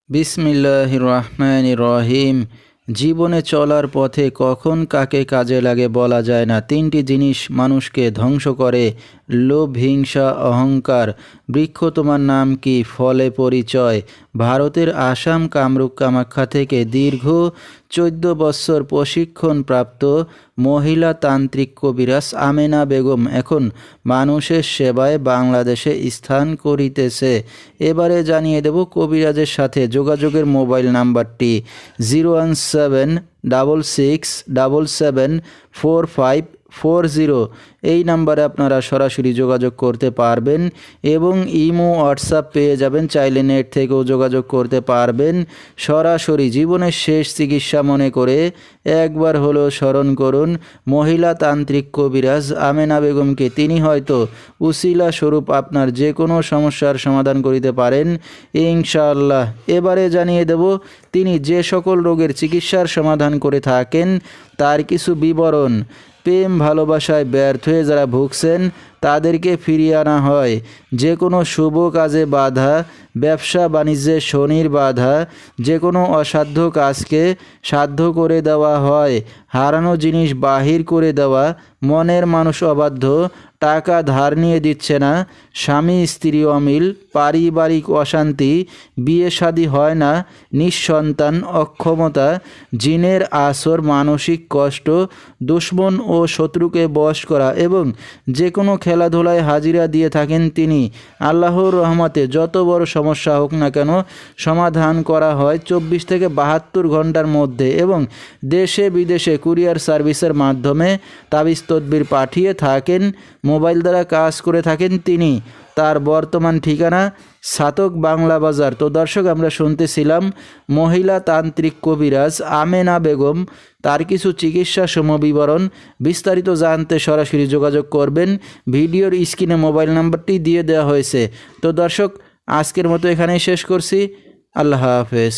বিসমিল্লাহির রহমানির রহিম। জীবনে চলার পথে কখন কাকে কাজে লাগে বলা যায় না। তিনটি জিনিস মানুষকে ধ্বংস করে: লোভ, হিংসা, অহংকার। বৃক্ষ তোমার নাম কি, ফলে পরিচয়। ভারতের আসাম কামরূপ কামাখ্যা থেকে দীর্ঘ 14 বৎসর প্রশিক্ষণপ্রাপ্ত মহিলা তান্ত্রিক কবিরাজ আমেনা বেগম এখন মানুষের সেবায় বাংলাদেশে স্থান করিতেছে। এবারে জানিয়ে দেব কবিরাজের সাথে যোগাযোগের মোবাইল নাম্বারটি 01777774540। এই নাম্বারে আপনারা সরাসরি যোগাযোগ করতে পারবেন এবং ইমো হোয়াটসঅ্যাপ পেয়ে যাবেন। চাইলে নেট থেকেও যোগাযোগ করতে পারবেন। সরাসরি জীবনের শেষ চিকিৎসা মনে করে একবার হলেও স্মরণ করুন মহিলা তান্ত্রিক কবিরাজ আমেনা বেগমকে। তিনি হয়তো উসিলা স্বরূপ আপনার যে কোনো সমস্যার সমাধান করিতে পারেন ইনশাআল্লাহ। এবারে জানিয়ে দেব তিনি যে সকল রোগের চিকিৎসার সমাধান করে থাকেন তার কিছু বিবরণ। প্রেম ভালোবাসায় ব্যর্থ হয়ে যারা ভুগছেন তাদেরকে ফিরিয়ে আনা হয়। যে কোনো শুভ কাজে বাধা, ব্যবসা বাণিজ্যে শনির বাধা, যে কোনো অসাধ্য কাজকে সাধ্য করে দেওয়া হয়। হারানো জিনিস বাহির করে দেওয়া, মনের মানুষ অবাধ্য, টাকা ধার নিয়ে দিচ্ছে না, স্বামী স্ত্রী অমিল, পারিবারিক অশান্তি, বিয়ে শাদী হয় না, নিঃসন্তান, অক্ষমতা, জিনের আসর, মানসিক কষ্ট, দুশ্মন ও শত্রুকে বশ করা এবং যে কোনো খেলাধুলায় হাজিরা দিয়ে থাকেন তিনি। আল্লাহর রহমতে যত বড় সমস্যা হোক না কেন সমাধান করা হয় 24 থেকে 72 ঘন্টার মধ্যে এবং দেশে বিদেশে কুরিয়ার সার্ভিসের মাধ্যমে তাবিজ তদবির পাঠিয়ে থাকেন। মোবাইল দ্বারা কাজ করে থাকেন তিনি। তার বর্তমান ঠিকানা ছাতক বাংলা বাজার। তো দর্শক, আমরা শুনতেছিলাম মহিলা তান্ত্রিক কবিরাজ আমেনা বেগম, তার কিছু চিকিৎসা সমবিবরণ। বিস্তারিত জানতে সরাসরি যোগাযোগ করবেন। ভিডিওর স্ক্রিনে মোবাইল নাম্বারটি দিয়ে দেওয়া হয়েছে। তো দর্শক, আজকের মতো এখানেই শেষ করছি। আল্লাহ হাফেজ।